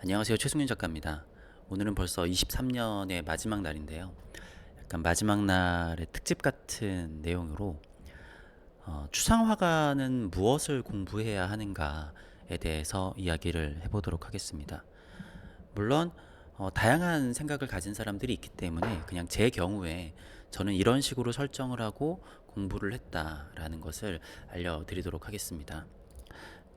안녕하세요. 최승윤 작가입니다. 오늘은 벌써 23년의 마지막 날인데요. 약간 마지막 날의 특집 같은 내용으로 추상화가는 무엇을 공부해야 하는가에 대해서 이야기를 해보도록 하겠습니다. 물론 다양한 생각을 가진 사람들이 있기 때문에 그냥 제 경우에 저는 이런 식으로 설정을 하고 공부를 했다라는 것을 알려드리도록 하겠습니다.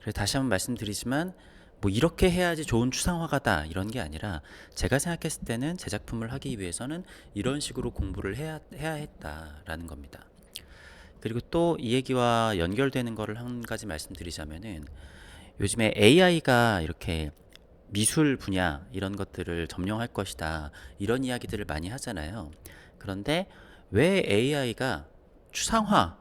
그래서 다시 한번 말씀드리지만 뭐 이렇게 해야지 좋은 추상화가다 이런 게 아니라 제가 생각했을 때는 제 작품을 하기 위해서는 이런 식으로 공부를 해야 했다라는 겁니다. 그리고 또 이 얘기와 연결되는 거를 한 가지 말씀드리자면은 요즘에 AI가 이렇게 미술 분야 이런 것들을 점령할 것이다 이런 이야기들을 많이 하잖아요. 그런데 왜 AI가 추상화,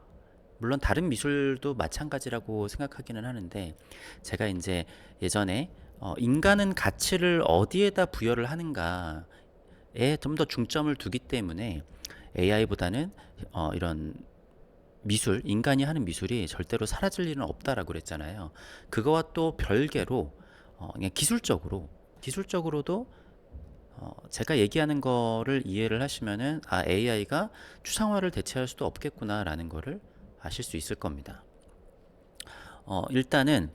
물론 다른 미술도 마찬가지라고 생각하기는 하는데, 제가 이제 예전에 인간은 가치를 어디에다 부여를 하는가에 좀 더 중점을 두기 때문에 AI보다는 이런 미술, 인간이 하는 미술이 절대로 사라질 일은 없다라고 그랬잖아요. 그거와 또 별개로 그냥 기술적으로도 제가 얘기하는 거를 이해를 하시면은 AI가 추상화를 대체할 수도 없겠구나라는 거를 아실 수 있을 겁니다. 일단은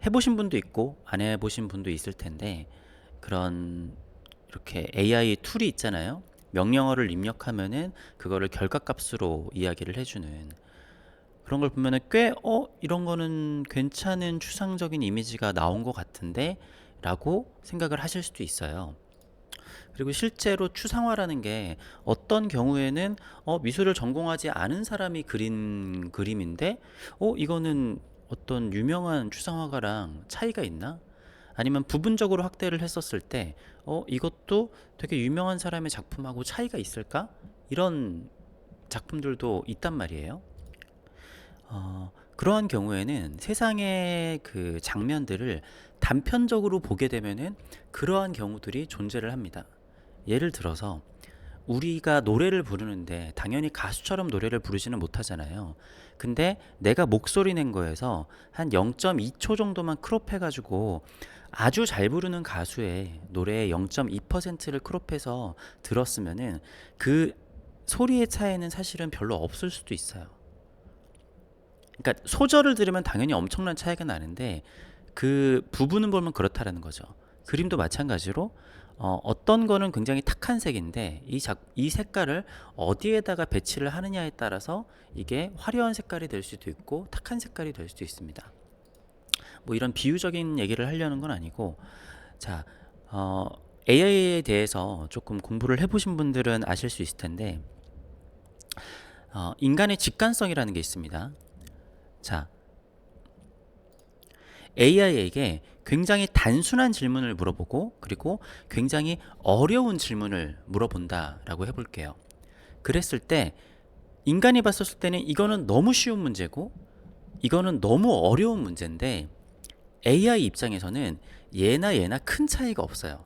해보신 분도 있고 안 해보신 분도 있을 텐데, 그런 이렇게 AI 툴이 있잖아요. 명령어를 입력하면은 그거를 결과값으로 이야기를 해주는 그런 걸 보면은 꽤 이런 거는 괜찮은 추상적인 이미지가 나온 것 같은데 라고 생각을 하실 수도 있어요. 그리고 실제로 추상화라는 게 어떤 경우에는 미술을 전공하지 않은 사람이 그린 그림인데 이거는 어떤 유명한 추상화가랑 차이가 있나? 아니면 부분적으로 확대를 했었을 때 이것도 되게 유명한 사람의 작품하고 차이가 있을까? 이런 작품들도 있단 말이에요. 그러한 경우에는 세상의 그 장면들을 단편적으로 보게 되면은 그러한 경우들이 존재를 합니다. 예를 들어서 우리가 노래를 부르는데 당연히 가수처럼 노래를 부르지는 못하잖아요. 근데 내가 목소리 낸 거에서 한 0.2초 정도만 크롭해가지고 아주 잘 부르는 가수의 노래의 0.2%를 크롭해서 들었으면은 그 소리의 차이는 사실은 별로 없을 수도 있어요. 그러니까 소절을 들으면 당연히 엄청난 차이가 나는데 그 부분을 보면 그렇다라는 거죠. 그림도 마찬가지로 어떤 거는 굉장히 탁한 색인데 이 색깔을 어디에다가 배치를 하느냐에 따라서 이게 화려한 색깔이 될 수도 있고 탁한 색깔이 될 수도 있습니다. 뭐 이런 비유적인 얘기를 하려는 건 아니고, 자, AI에 대해서 조금 공부를 해보신 분들은 아실 수 있을 텐데, 인간의 직관성이라는 게 있습니다. 자, AI에게 굉장히 단순한 질문을 물어보고 그리고 굉장히 어려운 질문을 물어본다라고 해볼게요. 그랬을 때 인간이 봤었을 때는 이거는 너무 쉬운 문제고 이거는 너무 어려운 문제인데, AI 입장에서는 얘나 큰 차이가 없어요.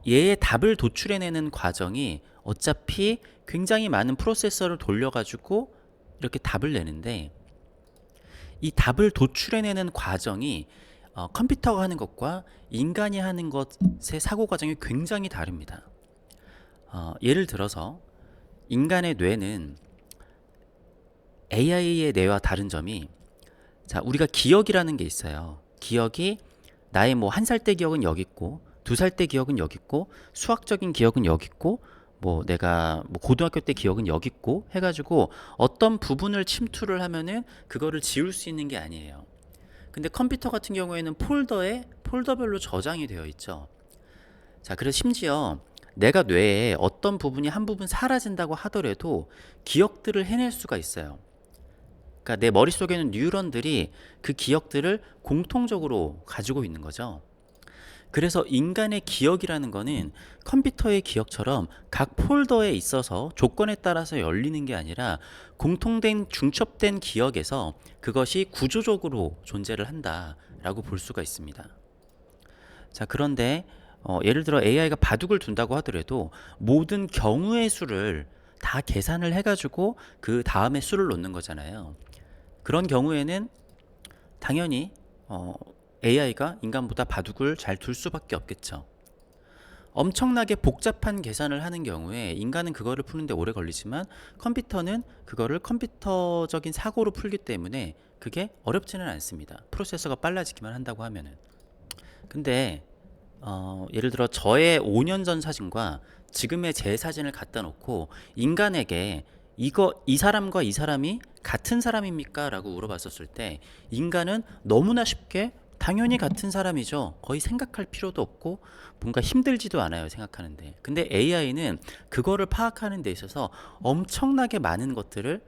얘의 답을 도출해내는 과정이 어차피 굉장히 많은 프로세서를 돌려가지고 이렇게 답을 내는데, 이 답을 도출해내는 과정이 컴퓨터가 하는 것과 인간이 하는 것의 사고 과정이 굉장히 다릅니다. 예를 들어서 인간의 뇌는 AI의 뇌와 다른 점이, 자, 우리가 기억이라는 게 있어요. 기억이 나의 뭐 한 살 때 기억은 여기 있고, 두 살 때 기억은 여기 있고, 수학적인 기억은 여기 있고, 뭐 내가 뭐 고등학교 때 기억은 여기 있고 해가지고 어떤 부분을 침투를 하면은 그거를 지울 수 있는 게 아니에요. 근데 컴퓨터 같은 경우에는 폴더에 폴더별로 저장이 되어 있죠. 자, 그래서 심지어 내가 뇌에 어떤 부분이 한 부분 사라진다고 하더라도 기억들을 해낼 수가 있어요. 그러니까 내 머릿속에는 뉴런들이 그 기억들을 공통적으로 가지고 있는 거죠. 그래서 인간의 기억이라는 거는 컴퓨터의 기억처럼 각 폴더에 있어서 조건에 따라서 열리는 게 아니라 공통된 중첩된 기억에서 그것이 구조적으로 존재를 한다라고 볼 수가 있습니다. 자, 그런데 예를 들어 AI가 바둑을 둔다고 하더라도 모든 경우의 수를 다 계산을 해가지고 그 다음에 수를 놓는 거잖아요. 그런 경우에는 당연히 AI가 인간보다 바둑을 잘 둘 수밖에 없겠죠. 엄청나게 복잡한 계산을 하는 경우에 인간은 그거를 푸는데 오래 걸리지만 컴퓨터는 그거를 컴퓨터적인 사고로 풀기 때문에 그게 어렵지는 않습니다. 프로세서가 빨라지기만 한다고 하면은. 근데 예를 들어 저의 5년 전 사진과 지금의 제 사진을 갖다 놓고 인간에게 이 사람과 이 사람이 같은 사람입니까? 라고 물어봤었을 때 인간은 너무나 쉽게 당연히 같은 사람이죠. 거의 생각할 필요도 없고 뭔가 힘들지도 않아요, 생각하는데. 근데 AI는 그거를 파악하는 데 있어서 엄청나게 많은 것들을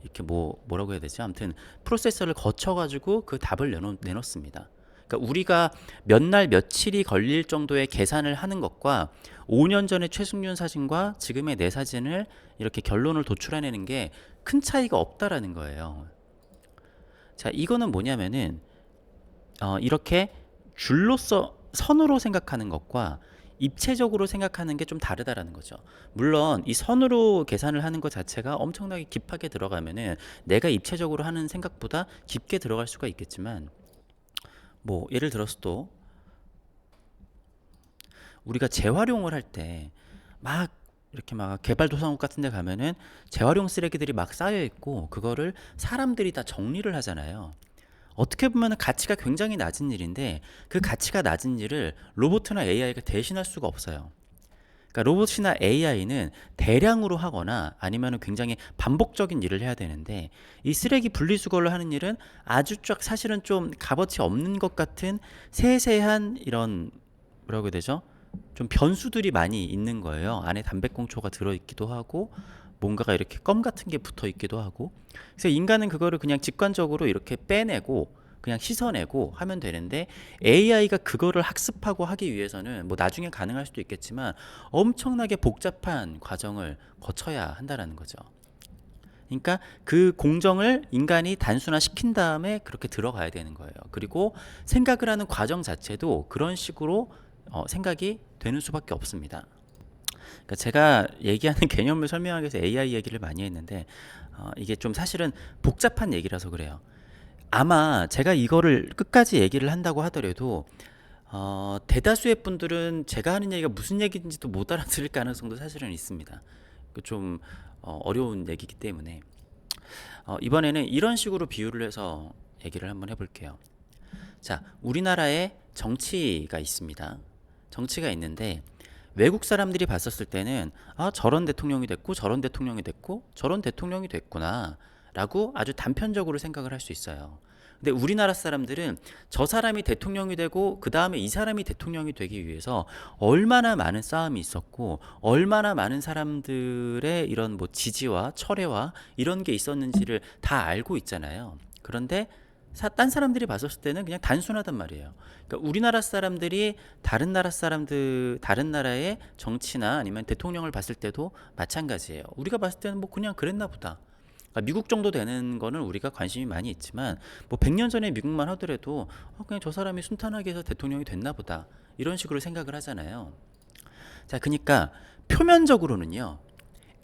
이렇게 뭐라고 해야 되지? 아무튼 프로세서를 거쳐가지고 그 답을 내놓습니다. 그러니까 우리가 몇 날 며칠이 걸릴 정도의 계산을 하는 것과 5년 전의 최승윤 사진과 지금의 내 사진을 이렇게 결론을 도출해내는 게 큰 차이가 없다라는 거예요. 자, 이거는 뭐냐면은 이렇게 줄로서 선으로 생각하는 것과 입체적으로 생각하는 게 좀 다르다라는 거죠. 물론 이 선으로 계산을 하는 것 자체가 엄청나게 깊하게 들어가면은 내가 입체적으로 하는 생각보다 깊게 들어갈 수가 있겠지만 뭐 예를 들어서 또 우리가 재활용을 할 때 막 이렇게 막 개발도상국 같은 데 가면은 재활용 쓰레기들이 막 쌓여 있고 그거를 사람들이 다 정리를 하잖아요. 어떻게 보면 가치가 굉장히 낮은 일인데 그 가치가 낮은 일을 로봇이나 AI가 대신할 수가 없어요. 그러니까 로봇이나 AI는 대량으로 하거나 아니면 굉장히 반복적인 일을 해야 되는데 이 쓰레기 분리수거를 하는 일은 아주 쫙 사실은 좀 값어치 없는 것 같은 세세한 이런 뭐라고 해야 되죠? 좀 변수들이 많이 있는 거예요. 안에 담배꽁초가 들어있기도 하고 뭔가가 이렇게 껌 같은 게 붙어 있기도 하고 그래서 인간은 그거를 그냥 직관적으로 이렇게 빼내고 그냥 씻어내고 하면 되는데 AI가 그거를 학습하고 하기 위해서는 뭐 나중에 가능할 수도 있겠지만 엄청나게 복잡한 과정을 거쳐야 한다라는 거죠. 그러니까 그 공정을 인간이 단순화시킨 다음에 그렇게 들어가야 되는 거예요. 그리고 생각을 하는 과정 자체도 그런 식으로 생각이 되는 수밖에 없습니다. 그러니까 제가 얘기하는 개념을 설명하기 위해서 AI 얘기를 많이 했는데 이게 좀 사실은 복잡한 얘기라서 그래요. 아마 제가 이거를 끝까지 얘기를 한다고 하더라도 대다수의 분들은 제가 하는 얘기가 무슨 얘기인지도 못 알아들을 가능성도 사실은 있습니다. 좀 어려운 얘기이기 때문에 이번에는 이런 식으로 비유를 해서 얘기를 한번 해볼게요. 자, 우리나라에 정치가 있습니다. 정치가 있는데 외국 사람들이 봤었을 때는 저런 대통령이 됐고 저런 대통령이 됐고 저런 대통령이 됐구나 라고 아주 단편적으로 생각을 할 수 있어요. 근데 우리나라 사람들은 저 사람이 대통령이 되고 그 다음에 이 사람이 대통령이 되기 위해서 얼마나 많은 싸움이 있었고 얼마나 많은 사람들의 이런 뭐 지지와 철회와 이런 게 있었는지를 다 알고 있잖아요. 그런데 딴 사람들이 봤었을 때는 그냥 단순하단 말이에요. 그러니까 우리나라 사람들이 다른 나라의 정치나 아니면 대통령을 봤을 때도 마찬가지예요. 우리가 봤을 때는 뭐 그냥 그랬나 보다. 그러니까 미국 정도 되는 거는 우리가 관심이 많이 있지만 뭐 100년 전에 미국만 하더라도 그냥 저 사람이 순탄하게 해서 대통령이 됐나 보다. 이런 식으로 생각을 하잖아요. 자, 그러니까 표면적으로는요.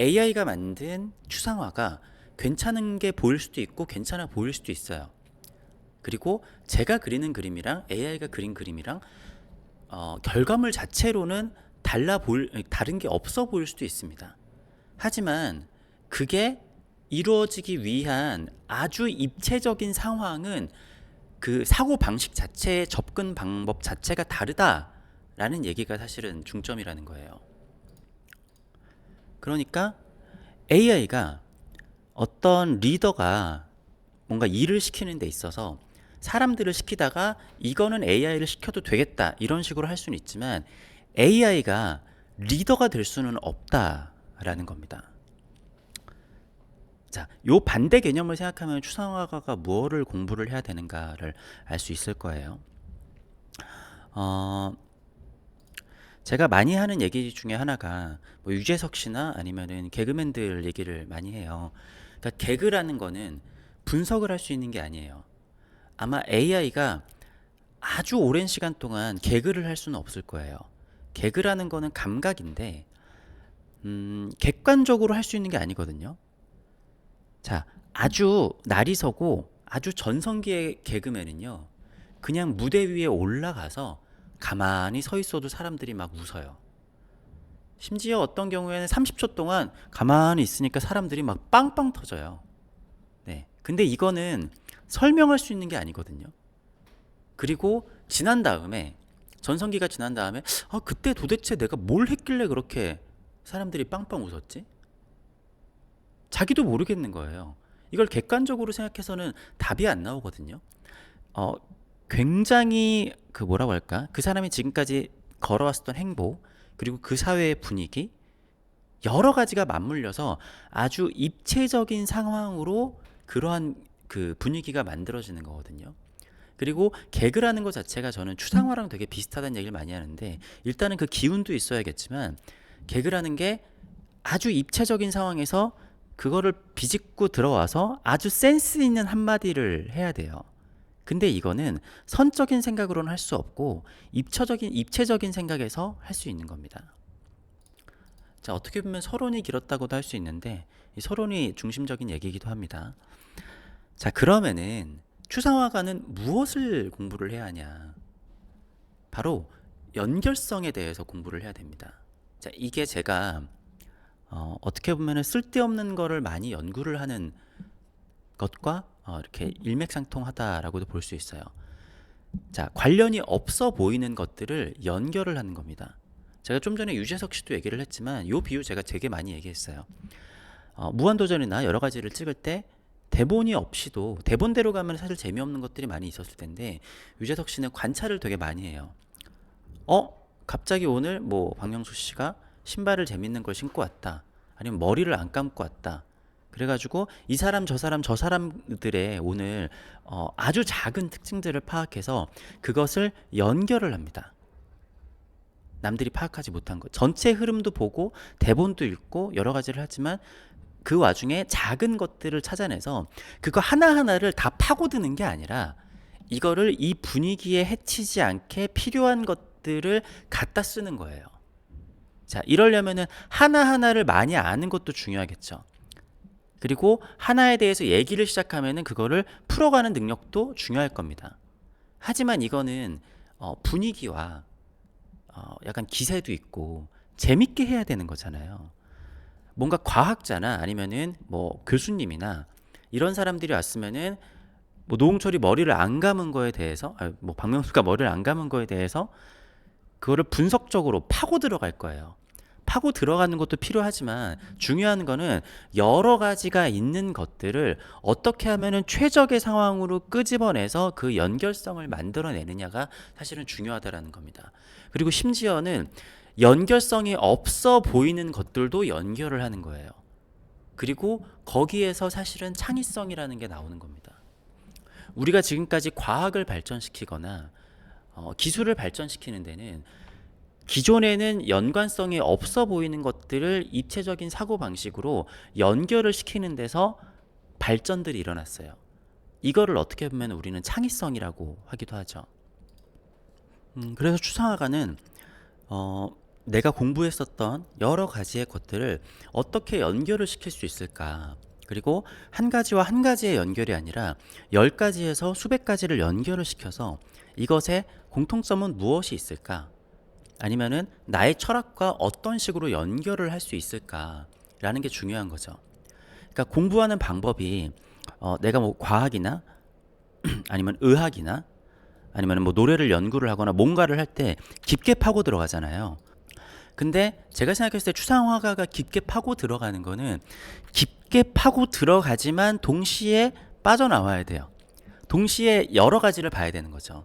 AI가 만든 추상화가 괜찮은 게 보일 수도 있고 괜찮아 보일 수도 있어요. 그리고 제가 그리는 그림이랑 AI가 그린 그림이랑 결과물 자체로는 다른 게 없어 보일 수도 있습니다. 하지만 그게 이루어지기 위한 아주 입체적인 상황은 그 사고 방식 자체의 접근 방법 자체가 다르다라는 얘기가 사실은 중점이라는 거예요. 그러니까 AI가 어떤 리더가 뭔가 일을 시키는 데 있어서 사람들을 시키다가 이거는 AI를 시켜도 되겠다 이런 식으로 할 수는 있지만 AI가 리더가 될 수는 없다라는 겁니다. 자, 요 반대 개념을 생각하면 추상화가가 무엇을 공부를 해야 되는가를 알 수 있을 거예요. 제가 많이 하는 얘기 중에 하나가 뭐 유재석 씨나 아니면은 개그맨들 얘기를 많이 해요. 그러니까 개그라는 거는 분석을 할 수 있는 게 아니에요. 아마 AI가 아주 오랜 시간 동안 개그를 할 수는 없을 거예요. 개그라는 거는 감각인데 객관적으로 할 수 있는 게 아니거든요. 자, 아주 날이 서고 아주 전성기의 개그맨은요. 그냥 무대 위에 올라가서 가만히 서 있어도 사람들이 막 웃어요. 심지어 어떤 경우에는 30초 동안 가만히 있으니까 사람들이 막 빵빵 터져요. 네. 근데 이거는 설명할 수 있는 게 아니거든요. 그리고 지난 다음에, 전성기가 지난 다음에, 그때 도대체 내가 뭘 했길래 그렇게 사람들이 빵빵 웃었지? 자기도 모르겠는 거예요. 이걸 객관적으로 생각해서는 답이 안 나오거든요. 어, 굉장히 그 뭐라고 할까? 그 사람이 지금까지 걸어왔었던 행보, 그리고 그 사회의 분위기, 여러 가지가 맞물려서 아주 입체적인 상황으로 그러한 그 분위기가 만들어지는 거거든요. 그리고 개그라는 것 자체가 저는 추상화랑 되게 비슷하다는 얘기를 많이 하는데, 일단은 그 기운도 있어야겠지만 개그라는 게 아주 입체적인 상황에서 그거를 비집고 들어와서 아주 센스 있는 한마디를 해야 돼요. 근데 이거는 선적인 생각으로는 할 수 없고 입체적인 생각에서 할 수 있는 겁니다. 자, 어떻게 보면 서론이 길었다고도 할 수 있는데 이 서론이 중심적인 얘기이기도 합니다. 자, 그러면은 추상화가는 무엇을 공부를 해야 하냐? 바로 연결성에 대해서 공부를 해야 됩니다. 자, 이게 제가 어떻게 보면 쓸데없는 거를 많이 연구를 하는 것과 이렇게 일맥상통하다라고도 볼 수 있어요. 자, 관련이 없어 보이는 것들을 연결을 하는 겁니다. 제가 좀 전에 유재석 씨도 얘기를 했지만 이 비유 제가 되게 많이 얘기했어요. 무한도전이나 여러 가지를 찍을 때 대본이 없이도 대본대로 가면 사실 재미없는 것들이 많이 있었을 텐데, 유재석 씨는 관찰을 되게 많이 해요. 갑자기 오늘 뭐 박명수 씨가 신발을 재밌는 걸 신고 왔다, 아니면 머리를 안 감고 왔다, 그래가지고 이 사람 저 사람들의 오늘 아주 작은 특징들을 파악해서 그것을 연결을 합니다. 남들이 파악하지 못한 것, 전체 흐름도 보고 대본도 읽고 여러 가지를 하지만 그 와중에 작은 것들을 찾아내서 그거 하나하나를 다 파고드는 게 아니라 이거를 이 분위기에 해치지 않게 필요한 것들을 갖다 쓰는 거예요. 자, 이러려면은 하나하나를 많이 아는 것도 중요하겠죠. 그리고 하나에 대해서 얘기를 시작하면은 그거를 풀어가는 능력도 중요할 겁니다. 하지만 이거는 분위기와 약간 기세도 있고 재밌게 해야 되는 거잖아요. 뭔가 과학자나 아니면은 뭐 교수님이나 이런 사람들이 왔으면은 뭐 노홍철이 머리를 안 감은 거에 대해서, 뭐 박명수가 머리를 안 감은 거에 대해서 그거를 분석적으로 파고 들어갈 거예요. 파고 들어가는 것도 필요하지만 중요한 거는 여러 가지가 있는 것들을 어떻게 하면은 최적의 상황으로 끄집어내서 그 연결성을 만들어내느냐가 사실은 중요하다라는 겁니다. 그리고 심지어는 연결성이 없어 보이는 것들도 연결을 하는 거예요. 그리고 거기에서 사실은 창의성이라는 게 나오는 겁니다. 우리가 지금까지 과학을 발전시키거나 기술을 발전시키는 데는 기존에는 연관성이 없어 보이는 것들을 입체적인 사고방식으로 연결을 시키는 데서 발전들이 일어났어요. 이거를 어떻게 보면 우리는 창의성이라고 하기도 하죠. 그래서 추상화가는 내가 공부했었던 여러 가지의 것들을 어떻게 연결을 시킬 수 있을까, 그리고 한 가지와 한 가지의 연결이 아니라 10가지에서 수백 가지를 연결을 시켜서 이것의 공통점은 무엇이 있을까, 아니면은 나의 철학과 어떤 식으로 연결을 할 수 있을까라는 게 중요한 거죠. 그러니까 공부하는 방법이 내가 뭐 과학이나 아니면 의학이나 아니면 뭐 노래를 연구를 하거나 뭔가를 할 때 깊게 파고 들어가잖아요. 근데 제가 생각했을 때 추상화가가 깊게 파고 들어가는 거는 깊게 파고 들어가지만 동시에 빠져나와야 돼요. 동시에 여러 가지를 봐야 되는 거죠.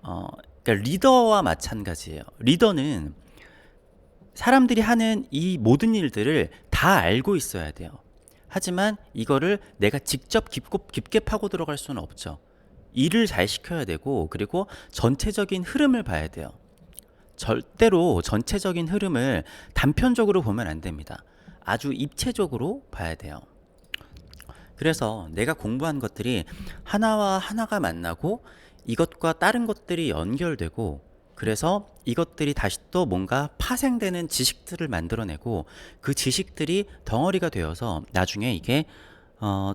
그러니까 리더와 마찬가지예요. 리더는 사람들이 하는 이 모든 일들을 다 알고 있어야 돼요. 하지만 이거를 내가 직접 깊게 파고 들어갈 수는 없죠. 일을 잘 시켜야 되고, 그리고 전체적인 흐름을 봐야 돼요. 절대로 전체적인 흐름을 단편적으로 보면 안 됩니다. 아주 입체적으로 봐야 돼요. 그래서 내가 공부한 것들이 하나와 하나가 만나고 이것과 다른 것들이 연결되고, 그래서 이것들이 다시 또 뭔가 파생되는 지식들을 만들어내고 그 지식들이 덩어리가 되어서 나중에 이게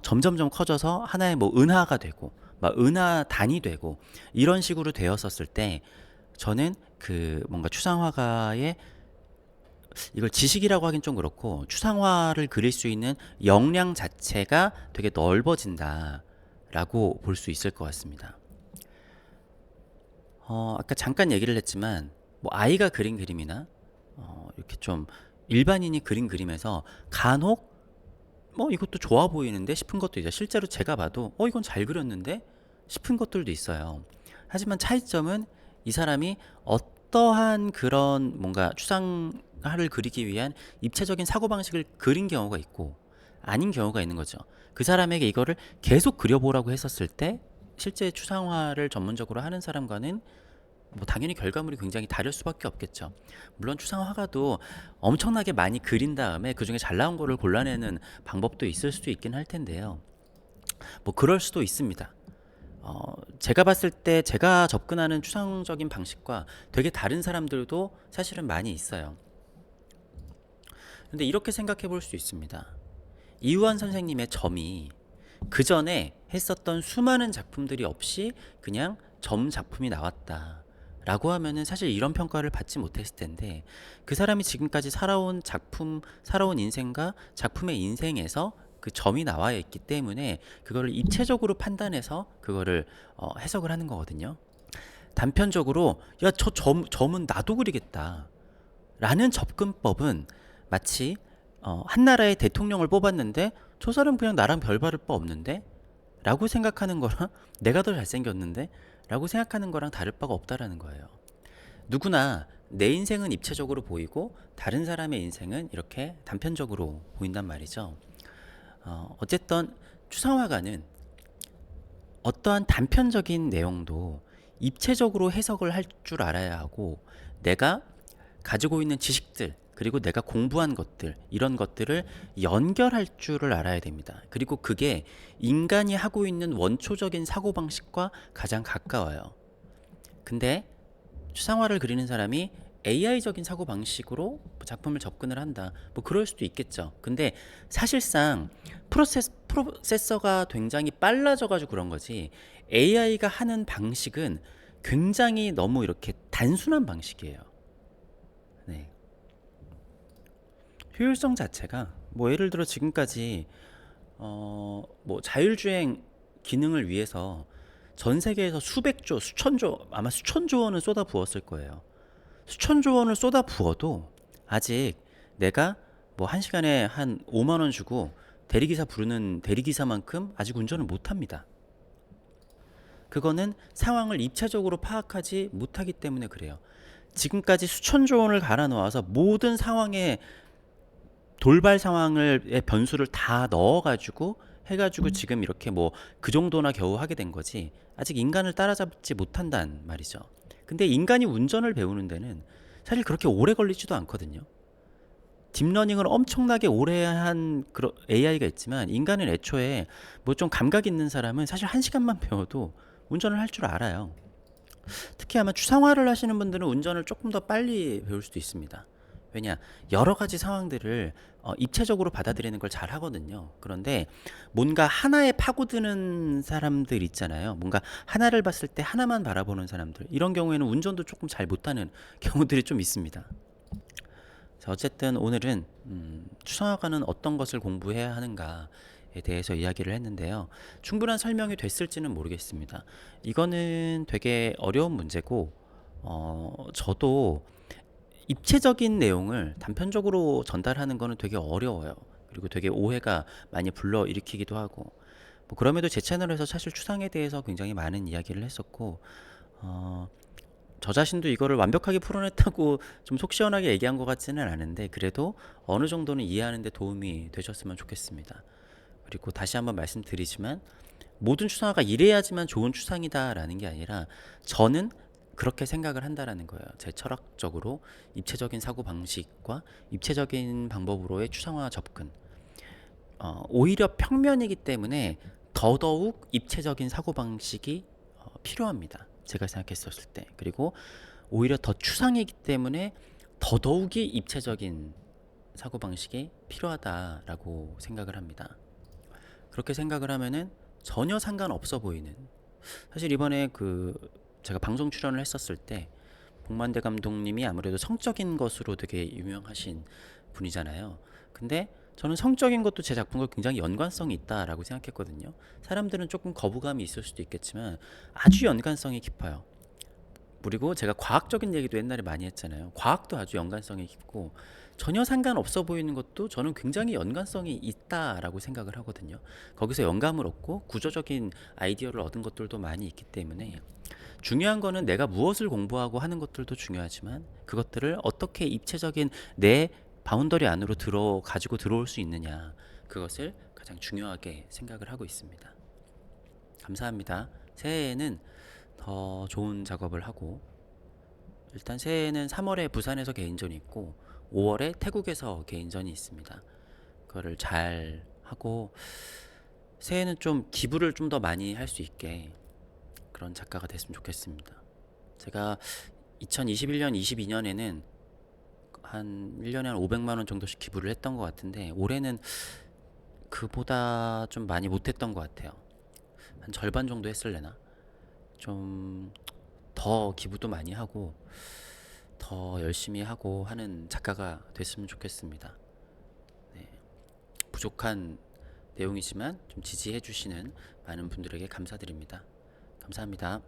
점점점 커져서 하나의 뭐 은하가 되고 막 은하단이 되고 이런 식으로 되었었을 때 저는 그 뭔가 추상화가의 이걸 지식이라고 하긴 좀 그렇고 추상화를 그릴 수 있는 역량 자체가 되게 넓어진다라고 볼 수 있을 것 같습니다. 아까 잠깐 얘기를 했지만 뭐 아이가 그린 그림이나 이렇게 좀 일반인이 그린 그림에서 간혹 이것도 좋아 보이는데 싶은 것도 있어요. 실제로 제가 봐도 이건 잘 그렸는데 싶은 것들도 있어요. 하지만 차이점은 이 사람이 어떠한 그런 뭔가 추상화를 그리기 위한 입체적인 사고방식을 그린 경우가 있고 아닌 경우가 있는 거죠. 그 사람에게 이거를 계속 그려보라고 했었을 때 실제 추상화를 전문적으로 하는 사람과는 뭐 당연히 결과물이 굉장히 다를 수밖에 없겠죠. 물론 추상 화가도 엄청나게 많이 그린 다음에 그 중에 잘 나온 거를 골라내는 방법도 있을 수도 있긴 할 텐데요. 뭐 그럴 수도 있습니다. 제가 봤을 때 제가 접근하는 추상적인 방식과 되게 다른 사람들도 사실은 많이 있어요. 근데 이렇게 생각해 볼 수 있습니다. 이우환 선생님의 점이 그 전에 했었던 수많은 작품들이 없이 그냥 점 작품이 나왔다. 라고 하면은 사실 이런 평가를 받지 못했을 텐데 그 사람이 지금까지 살아온 작품, 살아온 인생과 작품의 인생에서 그 점이 나와 있기 때문에 그거를 입체적으로 판단해서 그거를 해석을 하는 거거든요. 단편적으로 야, 점은 나도 그리겠다. 라는 접근법은 마치 한 나라의 대통령을 뽑았는데 저 사람 그냥 나랑 별 다를 바 없는데? 라고 생각하는 거랑 내가 더 잘생겼는데? 라고 생각하는 거랑 다를 바가 없다라는 거예요. 누구나 내 인생은 입체적으로 보이고 다른 사람의 인생은 이렇게 단편적으로 보인단 말이죠. 어쨌든 추상화가는 어떠한 단편적인 내용도 입체적으로 해석을 할 줄 알아야 하고 내가 가지고 있는 지식들 그리고 내가 공부한 것들 이런 것들을 연결할 줄을 알아야 됩니다. 그리고 그게 인간이 하고 있는 원초적인 사고방식과 가장 가까워요. 근데 추상화를 그리는 사람이 AI적인 사고방식으로 작품을 접근을 한다. 뭐 그럴 수도 있겠죠. 근데 사실상 프로세서가 굉장히 빨라져가지고 그런 거지 AI가 하는 방식은 굉장히 너무 이렇게 단순한 방식이에요. 네. 효율성 자체가 뭐 예를 들어 지금까지 뭐 자율주행 기능을 위해서 전 세계에서 수백조, 수천조, 아마 수천조 원을 쏟아 부었을 거예요. 수천조 원을 쏟아 부어도 아직 내가 뭐 한 시간에 한 5만 원 주고 대리기사 부르는 대리기사만큼 아직 운전을 못 합니다. 그거는 상황을 입체적으로 파악하지 못하기 때문에 그래요. 지금까지 수천조 원을 갈아 넣어서 모든 상황에 돌발 상황의 변수를 다 넣어가지고 해가지고 지금 이렇게 뭐 그 정도나 겨우 하게 된 거지 아직 인간을 따라잡지 못한단 말이죠. 근데 인간이 운전을 배우는 데는 사실 그렇게 오래 걸리지도 않거든요. 딥러닝을 엄청나게 오래 한 AI가 있지만 인간은 애초에 뭐 좀 감각 있는 사람은 사실 1시간만 배워도 운전을 할 줄 알아요. 특히 아마 추상화를 하시는 분들은 운전을 조금 더 빨리 배울 수도 있습니다. 왜냐, 여러 가지 상황들을 입체적으로 받아들이는 걸 잘 하거든요. 그런데 뭔가 하나에 파고드는 사람들 있잖아요. 뭔가 하나를 봤을 때 하나만 바라보는 사람들. 이런 경우에는 운전도 조금 잘 못하는 경우들이 좀 있습니다. 자, 어쨌든 오늘은 추상화가는 어떤 것을 공부해야 하는가에 대해서 이야기를 했는데요. 충분한 설명이 됐을지는 모르겠습니다. 이거는 되게 어려운 문제고 저도 입체적인 내용을 단편적으로 전달하는 거는 되게 어려워요. 그리고 되게 오해가 많이 불러일으키기도 하고 뭐 그럼에도 제 채널에서 사실 추상에 대해서 굉장히 많은 이야기를 했었고 저 자신도 이거를 완벽하게 풀어냈다고 좀 속 시원하게 얘기한 것 같지는 않은데 그래도 어느 정도는 이해하는 데 도움이 되셨으면 좋겠습니다. 그리고 다시 한번 말씀드리지만 모든 추상화가 이래야지만 좋은 추상이다라는 게 아니라 저는 그렇게 생각을 한다라는 거예요. 제 철학적으로 입체적인 사고 방식과 입체적인 방법으로의 추상화 접근. 오히려 평면이기 때문에 더더욱 입체적인 사고 방식이 필요합니다. 제가 생각했었을 때. 그리고 오히려 더 추상이기 때문에 더더욱이 입체적인 사고 방식이 필요하다라고 생각을 합니다. 그렇게 생각을 하면은 전혀 상관없어 보이는 사실 이번에 제가 방송 출연을 했었을 때 복만대 감독님이 아무래도 성적인 것으로 되게 유명하신 분이잖아요. 근데 저는 성적인 것도 제 작품과 굉장히 연관성이 있다라고 생각했거든요. 사람들은 조금 거부감이 있을 수도 있겠지만 아주 연관성이 깊어요. 그리고 제가 과학적인 얘기도 옛날에 많이 했잖아요. 과학도 아주 연관성이 깊고 전혀 상관없어 보이는 것도 저는 굉장히 연관성이 있다라고 생각을 하거든요. 거기서 영감을 얻고 구조적인 아이디어를 얻은 것들도 많이 있기 때문에 중요한 거는 내가 무엇을 공부하고 하는 것들도 중요하지만 그것들을 어떻게 입체적인 내 바운더리 안으로 가지고 들어올 수 있느냐, 그것을 가장 중요하게 생각을 하고 있습니다. 감사합니다. 새해에는 더 좋은 작업을 하고, 일단 새해에는 3월에 부산에서 개인전이 있고 5월에 태국에서 개인전이 있습니다. 그거를 잘 하고 새해에는 좀 기부를 좀 더 많이 할 수 있게 그런 작가가 됐으면 좋겠습니다. 제가 2021년, 22년에는 한 1년에 한 500만 원 정도씩 기부를 했던 것 같은데 올해는 그보다 좀 많이 못했던 것 같아요. 한 절반 정도 했을래나? 좀 더 기부도 많이 하고 더 열심히 하고 하는 작가가 됐으면 좋겠습니다. 네, 부족한 내용이지만 좀 지지해 주시는 많은 분들에게 감사드립니다. 감사합니다.